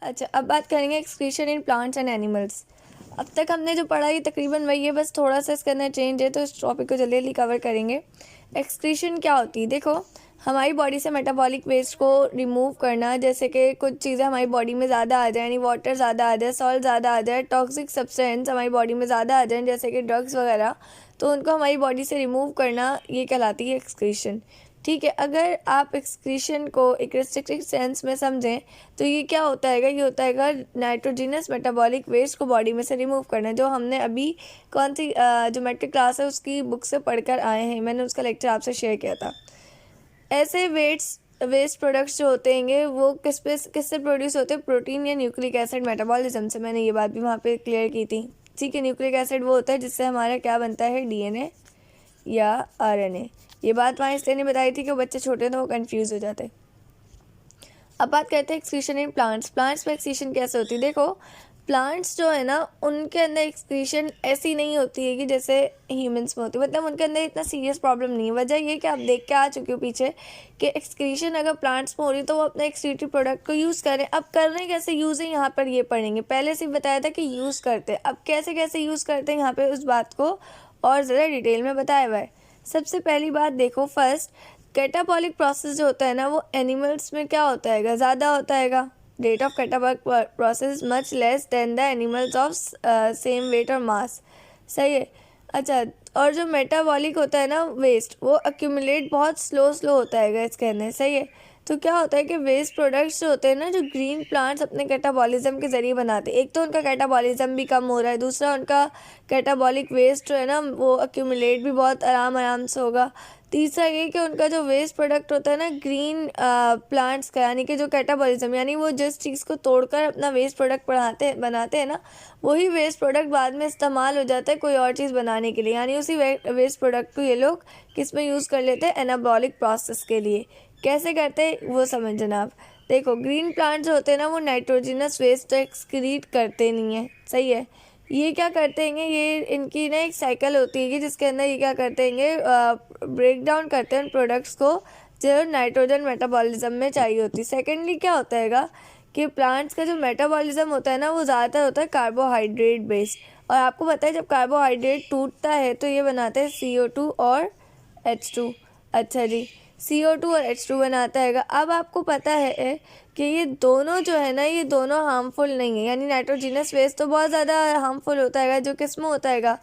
अच्छा, अब बात करेंगे excretion in plants and animals. अब तक हमने जो पढ़ा ये तकरीबन वही है, बस थोड़ा सा इसके अंदर चेंज है, तो इस टॉपिक को जल्दी जल्दी कवर करेंगे। एक्सक्रीशन क्या होती है? देखो, हमारी बॉडी से मेटाबॉलिक वेस्ट को रिमूव करना, जैसे कि कुछ चीज़ें हमारी बॉडी में ज़्यादा आ जाए, यानी वाटर ज़्यादा आ जाए, सॉल्ट ज़्यादा आ जाए, टॉक्सिक सब्सटेंस हमारी बॉडी में ज़्यादा आ जाए जैसे कि ड्रग्स वगैरह, तो उनको हमारी बॉडी से रिमूव करना ये कहलाती है एक्सक्रीशन। ठीक है, अगर आप एक्सक्रीशन को एक रिस्ट्रिक्टेड सेंस में समझें तो ये क्या होता है? ये होता है नाइट्रोजिनस मेटाबॉलिक वेस्ट को बॉडी में से रिमूव करना, जो हमने अभी कौन सी ज्योमेट्रिक क्लास है उसकी बुक से पढ़कर आए हैं, मैंने उसका लेक्चर आपसे शेयर किया था। ऐसे वेस्ट प्रोडक्ट्स जो होते हैं वो किससे प्रोड्यूस होते हैं? प्रोटीन या न्यूक्लिक एसिड मेटाबॉलिज्म से। मैंने ये बात भी वहाँ पे क्लियर की थी। ठीक है, न्यूक्लिक एसिड वो होता है जिससे हमारा क्या बनता है? डीएनए या आरएनए। ये बात वहाँ इसलिए नहीं बताई थी कि बच्चे छोटे हैं तो वो कंफ्यूज हो जाते। अब बात करते हैं एक्सक्रीशन इन प्लांट्स। प्लांट्स में एक्सक्रीशन कैसे होती है? देखो, प्लांट्स जो है ना उनके अंदर एक्सक्रीशन ऐसी नहीं होती है कि जैसे ह्यूमंस में होती है, मतलब उनके अंदर इतना सीरियस प्रॉब्लम नहीं है। वजह ये कि आप देख के आ चुके हो पीछे कि एक्सक्रीशन अगर प्लांट्स में हो रही तो वो अपने एक्सक्रीटरी प्रोडक्ट को यूज़ करें। अब कर रहे हैं कैसे यूज़ है, यहाँ पर ये पढ़ेंगे। पहले से बताया था कि यूज़ करते हैं, अब कैसे कैसे यूज़ करते हैं यहाँ पर उस बात को और ज़रा डिटेल में बताया हुआ है। सबसे पहली बात देखो, फर्स्ट कैटाबॉलिक प्रोसेस जो होता है ना वो एनिमल्स में क्या होता है? ज़्यादा होता है। Rate of catabolic process much less than the animals of same weight और मास। सही है। अच्छा, और जो मेटाबॉलिक होता है ना वेस्ट, वो अक्यूमुलेट बहुत स्लो होता है इसके अंदर। सही है। तो क्या होता है कि वेस्ट प्रोडक्ट्स जो होते हैं ना, जो ग्रीन प्लांट्स अपने कैटाबॉलिज्म के ज़रिए बनाते हैं, एक तो उनका कैटाबॉलिज्म भी कम हो रहा है, दूसरा उनका कैटाबॉलिक वेस्ट जो है ना वो अक्यूमुलेट भी बहुत आराम से होगा। तीसरा ये कि उनका जो वेस्ट प्रोडक्ट होता है ना ग्रीन प्लांट्स का, यानी कि जो कैटाबॉलिज्म, यानी वो जिस चीज़ को तोड़कर अपना वेस्ट प्रोडक्ट बनाते हैं ना, वही वेस्ट प्रोडक्ट बाद में इस्तेमाल हो जाता है कोई और चीज़ बनाने के लिए। यानी उसी वेस्ट प्रोडक्ट को ये लोग किस में यूज़ कर लेते हैं? एनाबॉलिक प्रोसेस के लिए। कैसे करते हैं वो समझ जनाब। देखो, ग्रीन प्लांट जो होते हैं ना वो नाइट्रोजिनस वेस्ट एक्सक्रीट करते नहीं है। सही है। ये क्या करते हैं, ये इनकी ना एक साइकिल होती है जिसके अंदर ये क्या करते हैं, ब्रेक डाउन करते हैं उन प्रोडक्ट्स को जो नाइट्रोजन मेटाबॉलिज्म में चाहिए होती है। सेकेंडली क्या होता है कि प्लांट्स का जो मेटाबॉलिज्म होता है ना वो ज़्यादातर होता है कार्बोहाइड्रेट बेस्ड, और आपको पता है जब कार्बोहाइड्रेट टूटता है तो ये बनाते हैं CO2 और H2। अच्छा जी, CO2 और H2 बनाता है। अब आपको पता है कि ये दोनों जो है ना ये दोनों हार्मफुल नहीं है, यानी नाइट्रोजिनस वेस्ट तो बहुत ज़्यादा हार्मफुल होता है जो किस में होता है,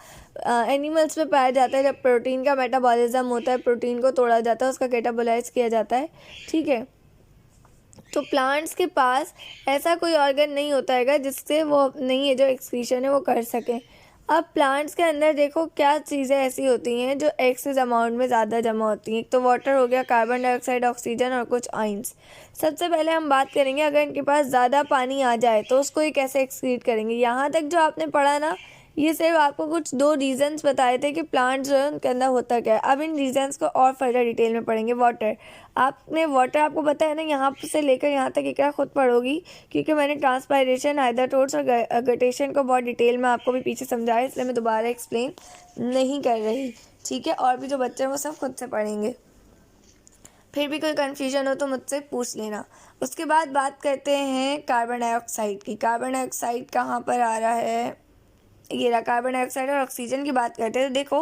एनिमल्स में पाया जाता है। जब प्रोटीन का मेटाबॉलिज्म होता है, प्रोटीन को तोड़ा जाता है, उसका कैटाबोलाइज किया जाता है। ठीक है, तो प्लांट्स के पास ऐसा कोई ऑर्गन नहीं होता है जिससे वो नहीं है जो एक्सक्रीशन है वो कर सके। अब प्लांट्स के अंदर देखो क्या चीज़ें ऐसी होती हैं जो एक्सेस अमाउंट में ज़्यादा जमा होती हैं। एक तो वाटर हो गया, कार्बन डाइऑक्साइड, ऑक्सीजन और कुछ आइंस। सबसे पहले हम बात करेंगे अगर इनके पास ज़्यादा पानी आ जाए तो उसको ये कैसे एक्सक्रीट करेंगे। यहाँ तक जो आपने पढ़ा ना ये सिर्फ आपको कुछ 2 रीजंस बताए थे कि प्लांट जो है उनके अंदर होता क्या है। अब इन रीजंस को और फर्दर डिटेल में पढ़ेंगे। वाटर आपको पता है ना, यहाँ से लेकर यहाँ तक क्या खुद पढ़ोगी, क्योंकि मैंने ट्रांसपायरेशन, हाइड्रोटोट्स और गटेशन को बहुत डिटेल में आपको भी पीछे समझाया, इसलिए मैं दोबारा एक्सप्लेन नहीं कर रही। ठीक है, और भी जो बच्चे हैं वो सब खुद से पढ़ेंगे। फिर भी कोई कन्फ्यूजन हो तो मुझसे पूछ लेना। उसके बाद बात करते हैं कार्बन डाइऑक्साइड की। कार्बन डाइऑक्साइड कहाँ पर आ रहा है? ये रहा। कार्बन डाइऑक्साइड और ऑक्सीजन की बात करते हैं तो देखो,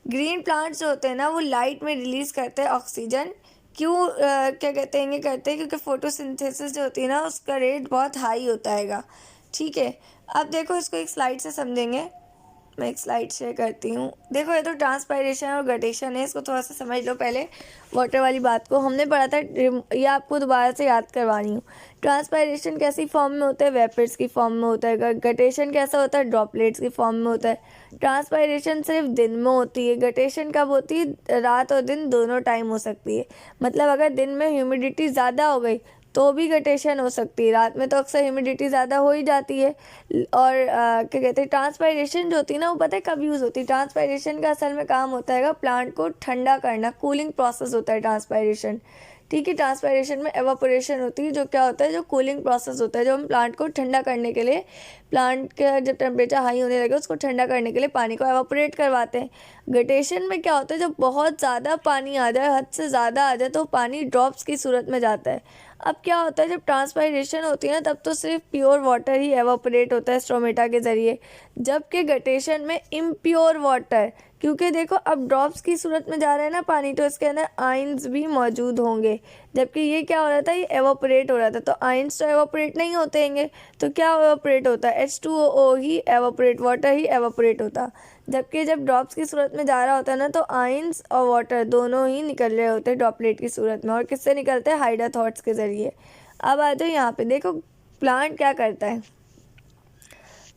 ग्रीन प्लांट्स जो होते हैं ना वो लाइट में रिलीज़ करते हैं ऑक्सीजन। क्यों क्या कहते हैं ये करते हैं? क्योंकि फोटोसिंथेसिस जो होती है ना उसका रेट बहुत हाई होता है। ठीक है, अब देखो इसको एक स्लाइड से समझेंगे। मैं एक स्लाइड शेयर करती हूँ। देखो, ये तो ट्रांसपायरेशन और गटेशन है, इसको थोड़ा सा समझ लो पहले। वाटर वाली बात को हमने पढ़ा था, ये आपको दोबारा से याद करवानी हूँ। ट्रांसपायरेशन कैसी फॉर्म में होता है? वेपर्स की फॉर्म में होता है। गटेशन कैसा होता है? ड्रॉपलेट्स की फॉर्म में होता है। ट्रांसपायरेशन सिर्फ दिन में होती है, गटेशन कब होती है? रात और दिन दोनों टाइम हो सकती है। मतलब अगर दिन में ह्यूमिडिटी ज़्यादा हो गई तो भी गटेशन हो सकती है, रात में तो अक्सर ह्यूमिडिटी ज़्यादा हो ही जाती है। और क्या कहते हैं, ट्रांसपायरेशन जो होती है ना वो पता है कब यूज़ होती है? ट्रांसपायरेशन का असल में काम होता है प्लांट को ठंडा करना, कूलिंग प्रोसेस होता है ट्रांसपायरेशन। ठीक है, ट्रांसपायरेशन में एवापोरेशन होती है जो क्या होता है, जो कूलिंग प्रोसेस होता है, जो हम प्लांट को ठंडा करने के लिए, प्लांट का जब टेम्परेचर हाई होने लगे उसको ठंडा करने के लिए पानी को एवापोरेट करवाते हैं। गटेशन में क्या होता है, जब बहुत ज़्यादा पानी आ जाए, हद से ज़्यादा आ जाए तो पानी ड्रॉप्स की सूरत में जाता है। अब क्या होता है, जब ट्रांसपायरेशन होती है ना तब तो सिर्फ प्योर वाटर ही एवापोरेट होता है स्ट्रोमेटा के ज़रिए, जबकि गटेशन में इम्प्योर वाटर, क्योंकि देखो अब ड्रॉप्स की सूरत में जा रहा है ना पानी, तो इसके अंदर आयंस भी मौजूद होंगे, जबकि ये क्या हो रहा था, ये एवापोरेट हो रहा था। तो आयंस तो एवापोरेट नहीं होते हैंगे, तो क्या एवापोरेट होता है, H2O ही एवापोरेट, वाटर ही एवापोरेट होता। जबकि जब ड्रॉप्स की सूरत में जा रहा होता है ना, तो आयंस और वाटर दोनों ही निकल रहे होते हैं ड्रॉपलेट की सूरत में। और किससे निकलते हैं, हाइड्रोथॉट्स के ज़रिए। अब आ जाओ यहाँ पे, देखो प्लांट क्या करता है।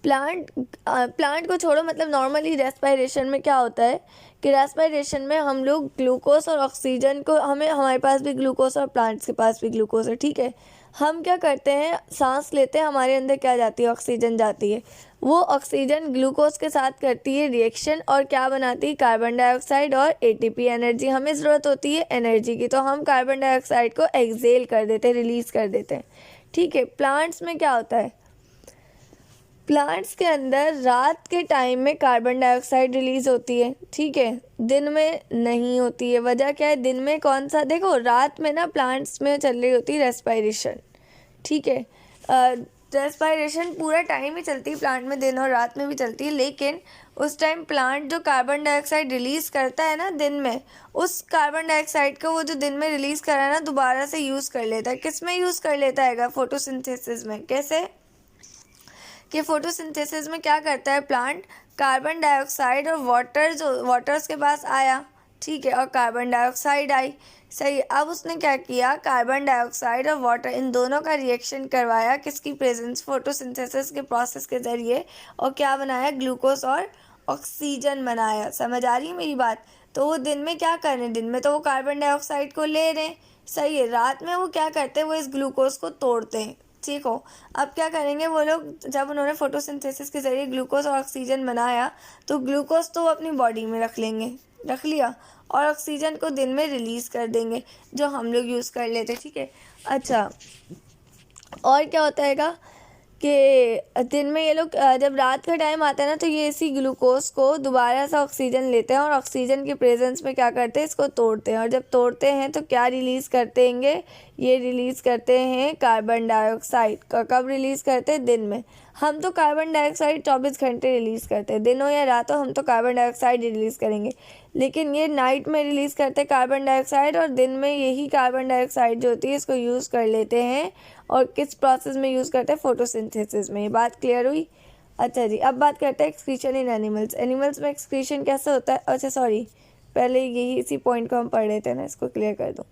प्लांट को छोड़ो, मतलब नॉर्मली रेस्पिरेशन में क्या होता है कि रेस्पिरेशन में हम लोग ग्लूकोज और ऑक्सीजन को, हमारे पास भी ग्लूकोज और प्लांट्स के पास भी ग्लूकोज है, ठीक है। हम क्या करते हैं, सांस लेते हैं, हमारे अंदर क्या जाती है, ऑक्सीजन जाती है। वो ऑक्सीजन ग्लूकोज के साथ करती है रिएक्शन और क्या बनाती है, कार्बन डाइऑक्साइड और एटीपी एनर्जी। हमें ज़रूरत होती है एनर्जी की, तो हम कार्बन डाइऑक्साइड को एक्सेल कर देते हैं, रिलीज़ कर देते हैं, ठीक है। प्लांट्स में क्या होता है, प्लांट्स के अंदर रात के टाइम में कार्बन डाइऑक्साइड रिलीज़ होती है, ठीक है, दिन में नहीं होती है। वजह क्या है, दिन में कौन सा, देखो रात में ना प्लांट्स में चल रही होती है रेस्पिरेशन, ठीक है। रेस्पिरेशन पूरा टाइम ही चलती है प्लांट में, दिन और रात में भी चलती है, लेकिन उस टाइम प्लांट जो कार्बन डाइऑक्साइड रिलीज़ करता है ना दिन में, उस कार्बन डाइऑक्साइड को वो जो दिन में रिलीज़ करा है ना दोबारा से यूज़ कर लेता है। किस में यूज़ कर लेता है, फोटोसिंथेसिस में। कैसे कि फोटोसिंथेसिस में क्या करता है प्लांट, कार्बन डाइऑक्साइड और वाटर उसके पास आया, ठीक है, और कार्बन डाइऑक्साइड आई, सही। अब उसने क्या किया, कार्बन डाइऑक्साइड और वाटर इन दोनों का रिएक्शन करवाया, किसकी प्रेजेंस, फोटोसिंथेसिस के प्रोसेस के ज़रिए, और क्या बनाया, ग्लूकोज और ऑक्सीजन बनाया। समझ आ रही है मेरी बात। तो वो दिन में क्या कर रहे हैं, दिन में तो वो कार्बन डाइऑक्साइड को ले रहे हैं, सही है। रात में वो क्या करते हैं, वो इस ग्लूकोज को तोड़ते हैं, ठीक हो। अब क्या करेंगे वो लोग, जब उन्होंने फोटोसिंथेसिस के ज़रिए ग्लूकोज और ऑक्सीजन बनाया, तो ग्लूकोज तो वो अपनी बॉडी में रख लेंगे, रख लिया, और ऑक्सीजन को दिन में रिलीज़ कर देंगे, जो हम लोग यूज़ कर लेते, ठीक है। अच्छा, और क्या होता हैगा कि दिन में ये लोग जब रात का टाइम आता है ना, तो ये इसी ग्लूकोज को दोबारा से ऑक्सीजन लेते हैं और ऑक्सीजन की प्रेजेंस में क्या करते हैं, इसको तोड़ते हैं। और जब तोड़ते हैं तो क्या रिलीज़ करते हैं, ये रिलीज़ करते हैं कार्बन डाइऑक्साइड। कब रिलीज़ करते हैं, दिन में। हम तो कार्बन डाइऑक्साइड 24 घंटे रिलीज़ करते हैं, दिन हो या रात हो, हम तो कार्बन डाइऑक्साइड रिलीज़ करेंगे। लेकिन ये नाइट में रिलीज़ करते हैं कार्बन डाइऑक्साइड, और दिन में यही कार्बन डाइऑक्साइड जो होती है इसको यूज़ कर लेते हैं। और किस प्रोसेस में यूज़ करते हैं, फोटोसिंथेसिस में। ये बात क्लियर हुई। अच्छा जी, अब बात करते हैं एक्सक्रीशन इन एनिमल्स। एनिमल्स में एक्सक्रीशन कैसे होता है, अच्छा सॉरी, पहले यही इसी पॉइंट को हम पढ़ रहे थे ना, इसको क्लियर कर दूँ।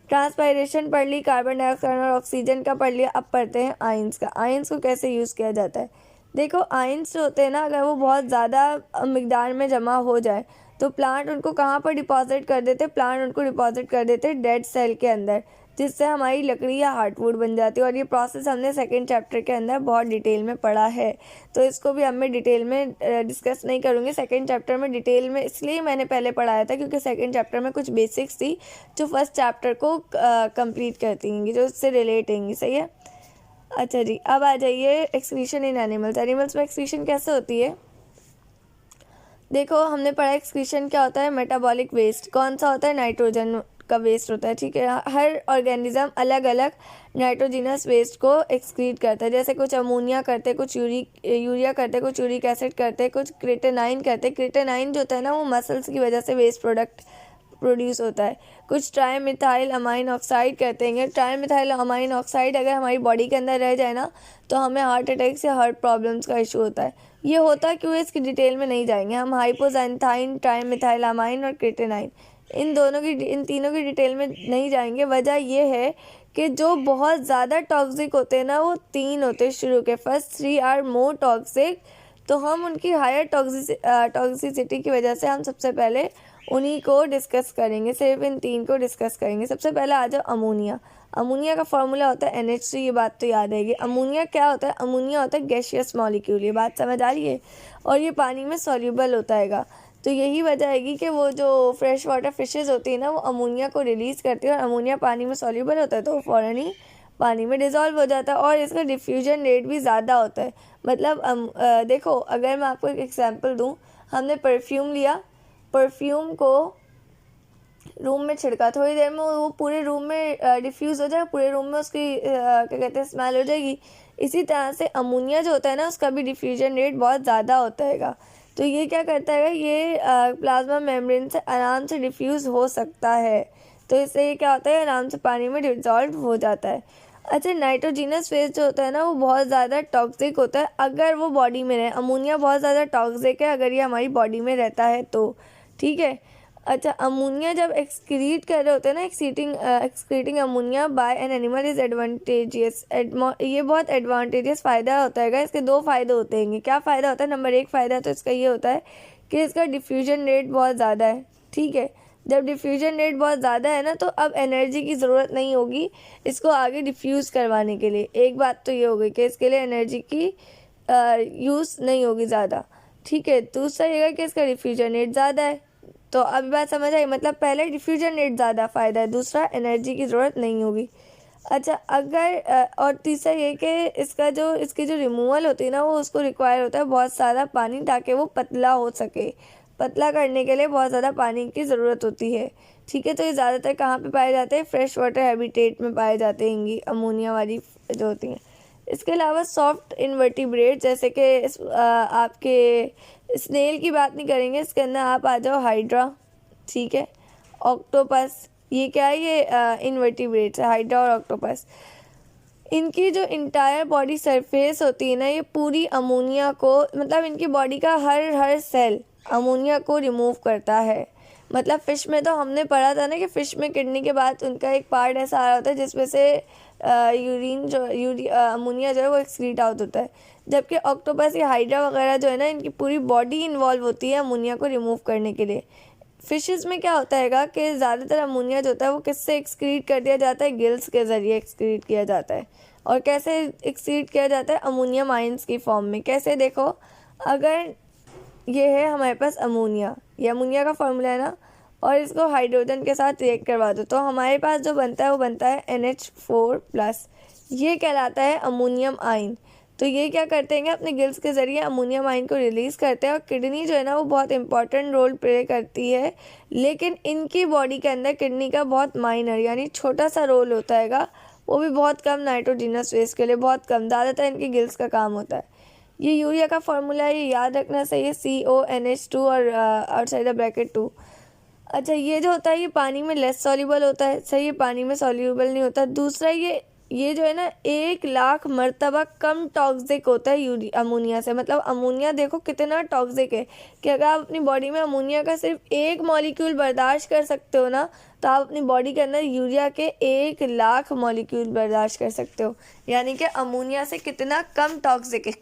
ट्रांसपायरेशन पढ़ ली, कार्बन डाइऑक्साइड और ऑक्सीजन का पढ़ लिया। अब पढ़ते हैं आयंस का। आयंस को कैसे यूज़ किया जाता है। देखो आयंस जो होते हैं ना, अगर वो बहुत ज़्यादा मिकदार में जमा हो जाए तो प्लांट उनको कहाँ पर डिपॉजिट कर देते, प्लांट उनको डिपॉजिट कर देते डेड सेल के अंदर, जिससे हमारी लकड़ी या हार्डवुड बन जाती है। और ये प्रोसेस हमने सेकंड चैप्टर के अंदर बहुत डिटेल में पढ़ा है, तो इसको भी अब मैं डिटेल में डिस्कस नहीं करूँगी। सेकंड चैप्टर में डिटेल में इसलिए मैंने पहले पढ़ाया था क्योंकि सेकंड चैप्टर में कुछ बेसिक्स थी जो फर्स्ट चैप्टर को कंप्लीट करती हैं, जो उससे रिलेट होंगी, सही है। अच्छा जी, अब आ जाइए एक्सक्रीशन इन एनिमल्स। एनिमल्स में एक्सक्रीशन कैसे होती है। देखो हमने पढ़ा एक्सक्रीशन क्या होता है, मेटाबॉलिक वेस्ट। कौन सा होता है, नाइट्रोजन का वेस्ट होता है, ठीक है। हर ऑर्गेनिज्म अलग अलग नाइट्रोजिनस वेस्ट को एक्सक्रीट करता है। जैसे कुछ अमोनिया करते, कुछ यूरिया करते, कुछ यूरिक एसिड करते, कुछ क्रिएटिनाइन करते। क्रिएटिनाइन जो होता है ना, वो मसल्स की वजह से वेस्ट प्रोडक्ट प्रोड्यूस होता है। कुछ ट्राइमिथाइल अमाइन ऑक्साइड कहते हैं। ट्राइमिथाइल अमाइन ऑक्साइड अगर हमारी बॉडी के अंदर रह जाए ना, तो हमें हार्ट अटैक या हार्ट प्रॉब्लम्स का इशू होता है। ये होता क्यों है, इसकी डिटेल में नहीं जाएंगे हम। हाइपोजेंथाइन, ट्राइमिथाइल अमाइन और क्रिएटिनाइन, इन तीनों की डिटेल में नहीं जाएंगे। वजह ये है कि जो बहुत ज़्यादा टॉक्सिक होते हैं ना, वो 3 होते हैं शुरू के। फर्स्ट 3 आर मोर टॉक्सिक, तो हम उनकी हायर टॉक्सिसिटी की वजह से हम सबसे पहले उन्हीं को डिस्कस करेंगे, सिर्फ इन 3 को डिस्कस करेंगे। सबसे पहले आ जाओ अमोनिया। अमोनिया का फॉर्मूला होता है NH3, ये बात तो याद रहेगी। अमोनिया क्या होता है, अमोनिया होता है गैसियस मॉलिक्यूल, ये बात समझ आ रही है। और ये पानी में सॉल्यूबल होता हैगा। तो यही वजह हैगी कि वो जो फ्रेश वाटर फिशेज़ होती है ना, वो अमोनिया को रिलीज़ करती है, और अमोनिया पानी में सॉल्यूबल होता है तो वो फ़ौरन ही पानी में डिज़ोल्व हो जाता है। और इसका डिफ्यूजन रेट भी ज़्यादा होता है। मतलब देखो अगर मैं आपको एक एग्जांपल दूँ, हमने परफ्यूम लिया, परफ्यूम को रूम में छिड़का, थोड़ी देर में वो पूरे रूम में डिफ्यूज़ हो जाएगा, पूरे रूम में उसकी क्या कहते हैं स्मेल हो जाएगी। इसी तरह से अमोनिया जो होता है ना उसका भी डिफ्यूजन रेट बहुत ज़्यादा होता है। तो ये क्या करता है, ये प्लाज्मा मेम्ब्रेन से आराम से डिफ्यूज़ हो सकता है। तो इससे ये क्या होता है, आराम से पानी में डिज़ोल्व हो जाता है। अच्छा, नाइट्रोजीनस फेज जो होता है ना वो बहुत ज़्यादा टॉक्सिक होता है अगर वो बॉडी में रहे। अमोनिया बहुत ज़्यादा टॉक्सिक है अगर ये हमारी बॉडी में रहता है तो, ठीक है। अच्छा, अमोनिया जब एक्सक्रीट कर रहे होते हैं ना, excreting ammonia bye an animal is advantageous. ये बहुत एडवांटेजियस फ़ायदा होता है। इसके दो फ़ायदे होते हैं। क्या फ़ायदा होता है? नंबर एक फ़ायदा तो इसका ये होता है कि इसका डिफ्यूजन रेट बहुत ज़्यादा है, ठीक है। जब डिफ्यूजन रेट बहुत ज़्यादा है ना तो अब एनर्जी की ज़रूरत नहीं होगी इसको आगे डिफ्यूज़ करवाने के लिए। एक बात तो ये हो गई कि इसके लिए एनर्जी की यूज़ नहीं होगी ज़्यादा, ठीक है। दूसरा ये है कि इसका डिफ्यूजन रेट ज़्यादा है। तो अभी बात समझ आई, मतलब पहले डिफ्यूजन रेट ज़्यादा फ़ायदा है, दूसरा एनर्जी की ज़रूरत नहीं होगी। अच्छा, अगर और तीसरा ये कि इसकी जो रिमूवल होती है ना वो उसको रिक्वायर होता है बहुत सारा पानी ताकि वो पतला हो सके। पतला करने के लिए बहुत ज़्यादा पानी की ज़रूरत होती है, ठीक है। तो ये ज़्यादातर कहाँ पे पाए जाते हैं? फ्रेश वाटर हैबिटेट में पाए जाते हैं अमोनिया वाली जो होती हैं। इसके अलावा सॉफ्ट इन्वर्टिब्रेट जैसे कि आपके स्नेल की बात नहीं करेंगे, इसके अंदर आप आ जाओ हाइड्रा, ठीक है, ऑक्टोपस। ये क्या है? ये इन्वर्टिब्रेट्स है, हाइड्रा और ऑक्टोपस। इनकी जो इंटायर बॉडी सरफेस होती है ना ये पूरी अमोनिया को, मतलब इनकी बॉडी का हर सेल अमोनिया को रिमूव करता है। मतलब फ़िश में तो हमने पढ़ा था ना कि फ़िश में किडनी के बाद उनका एक पार्ट ऐसा आ रहा होता है जिसमें से अमोनिया जो है वो एक्सक्रीट आउट होता है। जबकि ऑक्टोपस या हाइड्रा वगैरह जो है ना इनकी पूरी बॉडी इन्वॉल्व होती है अमोनिया को रिमूव करने के लिए। फिशेस में क्या होता है कि ज़्यादातर अमोनिया जो होता है वो किससे एक्सक्रीट कर दिया जाता है? गिल्स के ज़रिए एक्सक्रीट किया जाता है। और कैसे एक्सक्रीट किया जाता है? अमोनियम आयंस की फॉर्म में। कैसे? देखो, अगर ये है हमारे पास अमोनिया, ये अमोनिया का फॉर्मूला है ना, और इसको हाइड्रोजन के साथ रिएक्ट करवा दो तो हमारे पास जो बनता है वो बनता है NH4+। ये कहलाता है अमोनियम आयन। तो ये क्या करते हैं, अपने गिल्स के ज़रिए अमोनियम आयन को रिलीज़ करते हैं। और किडनी जो है ना वो बहुत इंपॉर्टेंट रोल प्ले करती है, लेकिन इनकी बॉडी के अंदर किडनी का बहुत माइनर यानी छोटा सा रोल होता है, वो भी बहुत कम नाइट्रोजनस वेस्ट के लिए, बहुत कम। ज़्यादातर इनकी गिल्स का काम होता है। ये यूरिया का फॉर्मूला है, ये याद रखना सही है, CONH2 और आउटसाइड द ब्रैकेट 2। अच्छा, ये जो होता है ये पानी में लेस सॉल्युबल होता है, सही है, पानी में सॉल्युबल नहीं होता। दूसरा ये जो है ना 1,00,000 मरतबा कम टॉक्सिक होता है अमोनिया से। मतलब अमोनिया देखो कितना टॉक्सिक है कि अगर आप अपनी बॉडी में अमोनिया का सिर्फ एक मॉलिक्यूल बर्दाश्त कर सकते हो ना तो आप अपनी बॉडी के अंदर यूरिया के 1,00,000 मॉलिक्यूल बर्दाश्त कर सकते हो। यानी कि अमोनिया से कितना कम टॉक्सिक है।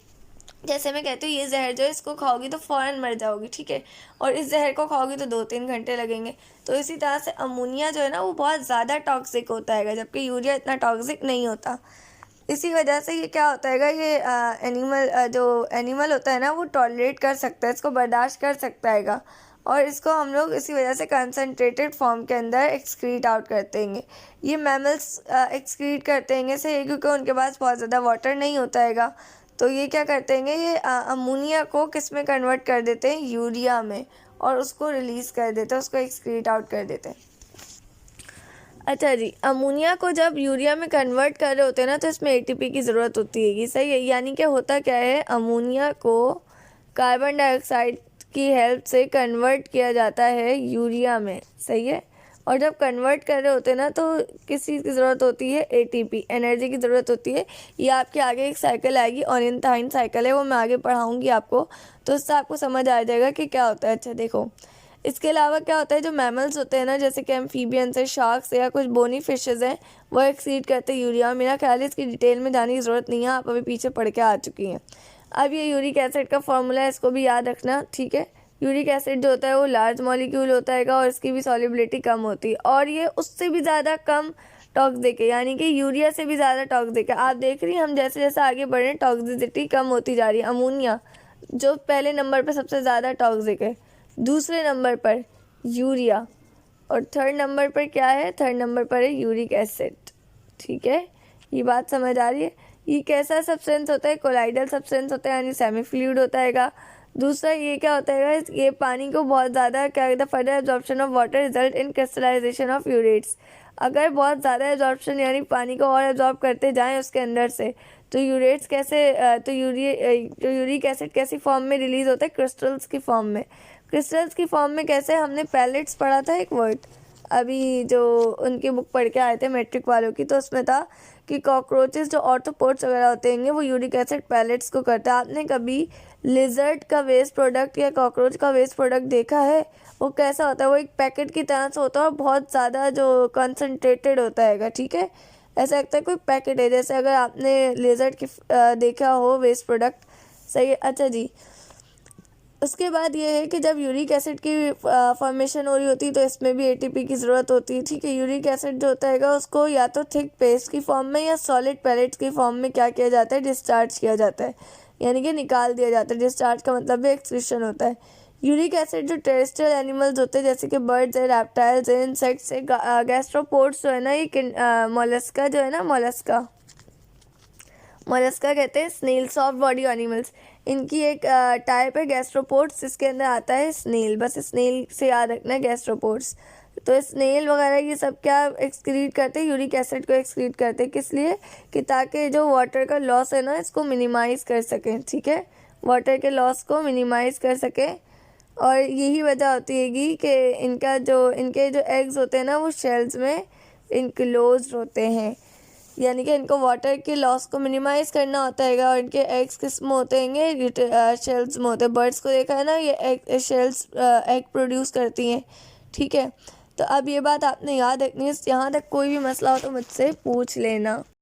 जैसे मैं कहती हूँ ये जहर जो है इसको खाओगी तो फ़ौरन मर जाओगी, ठीक है, और इस जहर को खाओगी तो 2-3 घंटे लगेंगे। तो इसी तरह से अमोनिया जो है ना वो बहुत ज़्यादा टॉक्सिक होता है, जबकि यूरिया इतना टॉक्सिक नहीं होता। इसी वजह से ये क्या होता है, ये जो एनिमल होता है ना वो टॉलरेट कर सकता है, इसको बर्दाश्त कर सकता है, और इसको हम लोग इसी वजह से कंसनट्रेटेड फॉर्म के अंदर एक्सक्रीट आउट करते हैं। ये मैमल्स एक्सक्रीट करते हैं सही, क्योंकि उनके पास बहुत ज़्यादा वाटर नहीं होता है। तो ये क्या करते हैं, ये अमोनिया को किस में कन्वर्ट कर देते हैं? यूरिया में, और उसको रिलीज़ कर देते हैं, उसको एक्सक्रीट आउट कर देते हैं। अच्छा जी, अमोनिया को जब यूरिया में कन्वर्ट कर रहे होते हैं ना तो इसमें ATP की ज़रूरत होती है, सही है। यानी कि होता क्या है, अमोनिया को कार्बन डाइऑक्साइड की हेल्प से कन्वर्ट किया जाता है यूरिया में, सही है। और जब कन्वर्ट कर रहे होते हैं ना तो किस चीज़ की ज़रूरत होती है? ATP, एनर्जी की ज़रूरत होती है। ये आपके आगे एक साइकिल आएगी, ऑरेंटाइन साइकिल है, वो मैं आगे पढ़ाऊँगी आपको, तो उससे आपको समझ आ जाएगा कि क्या होता है। अच्छा देखो, इसके अलावा क्या होता है, जो मैमल्स होते हैं ना जैसे कि एम्फीबियंस है, शार्क्स है, या कुछ बोनी फिशेज़ हैं, वो एक्सीड करते हैं यूरिया। मेरा ख्याल है इसकी डिटेल में जाने की ज़रूरत नहीं है, आप अभी पीछे पढ़ के आ चुकी हैं। अब ये यूरिक एसिड का फॉर्मूला है, इसको भी याद रखना, ठीक है। यूरिक एसिड जो होता है वो लार्ज मॉलिक्यूल होता है और इसकी भी सॉल्युबिलिटी कम होती है, और ये उससे भी ज़्यादा कम टॉक्सिक है, यानी कि यूरिया से भी ज़्यादा टॉक्सिक है। आप देख रही हैं हम जैसे जैसे आगे बढ़ रहे हैं टॉक्सिसिटी कम होती जा रही है। अमोनिया जो पहले नंबर पर सबसे ज़्यादा टॉक्सिक है, दूसरे नंबर पर यूरिया, और थर्ड नंबर पर क्या है? थर्ड नंबर पर है यूरिक एसिड, ठीक है। ये बात समझ आ रही है। ये कैसा सब्सटेंस होता है? कोलाइडल सब्सटेंस होता है, यानी सेमी फ्लूइड होता है। दूसरा ये क्या होता है guys, ये पानी को बहुत ज़्यादा क्या कहता है, further absorption of water result in crystallisation of urates. अगर बहुत ज़्यादा एब्जॉर्प्शन यानी पानी को और एब्जॉर्ब करते जाएं उसके अंदर से, तो यूरेट्स कैसे तो यूरिक एसिड कैसी फॉर्म में रिलीज़ होता है, क्रिस्टल्स की फॉर्म में। क्रिस्टल्स की फॉर्म में कैसे, हमने पैलेट्स पढ़ा था एक वर्ड अभी जो उनकी बुक पढ़ के आए थे मैट्रिक वालों की, तो उसमें था कि कॉकरोचेस जो ऑर्थोपोड्स वगैरह होते हैं वो यूरिक एसिड पैलेट्स को करता है। आपने कभी लिजर्ड का वेस्ट प्रोडक्ट या कॉकरोच का वेस्ट प्रोडक्ट देखा है? वो कैसा होता है, वो एक पैकेट की तरह से होता है और बहुत ज़्यादा जो कंसनट्रेटेड होता है, ठीक है। ऐसा लगता है कोई पैकेट है, जैसे अगर आपने लिजर्ड की देखा हो वेस्ट प्रोडक्ट, सही है। अच्छा जी, उसके बाद ये है कि जब यूरिक एसिड की फॉर्मेशन हो रही होती है तो इसमें भी एटीपी की ज़रूरत होती है, ठीक है। यूरिक एसिड जो होता है उसको या तो थिक पेस्ट की फॉर्म में या सॉलिड पैलेट्स की फॉर्म में क्या किया जाता है, डिस्चार्ज किया जाता है, यानी कि निकाल दिया जाता है। डिस्चार्ज का मतलब भी एक्सक्रीशन होता है। यूरिक एसिड जो टेरेस्ट्रियल एनिमल्स होते हैं जैसे कि बर्ड्स है, रेप्टाइल्स है, इंसेक्ट्स है, गैस्ट्रोपोड्स जो है ना, ये मोलस्का जो है ना, मोलस्का कहते हैं स्नेल, सॉफ्ट बॉडी एनिमल्स, इनकी एक टाइप है गैस्ट्रोपोड्स, जिसके अंदर आता है स्नेल। बस स्नेल से याद रखना है गैस्ट्रोपोड्स। तो स्नेल वगैरह ये सब क्या एक्सक्रीट करते हैं, यूरिक एसिड को एक्सक्रीट करते हैं। किस लिए? कि ताकि जो वाटर का लॉस है ना इसको मिनिमाइज़ कर सकें, ठीक है, वाटर के लॉस को मिनिमाइज़ कर सकें। और यही वजह होती है कि इनके जो एग्स होते हैं ना वो शेल्स में इनक्लोज होते हैं, यानी कि इनको वाटर के लॉस को मिनिमाइज़ करना होता है। और इनके एग्स किस में होते हैं, शेल्स में होते हैं। बर्ड्स को देखा है ना, ये शेल्स एग प्रोड्यूस करती हैं, ठीक है। तो अब ये बात आपने याद रखनी है। यहाँ तक कोई भी मसला हो तो मुझसे पूछ लेना।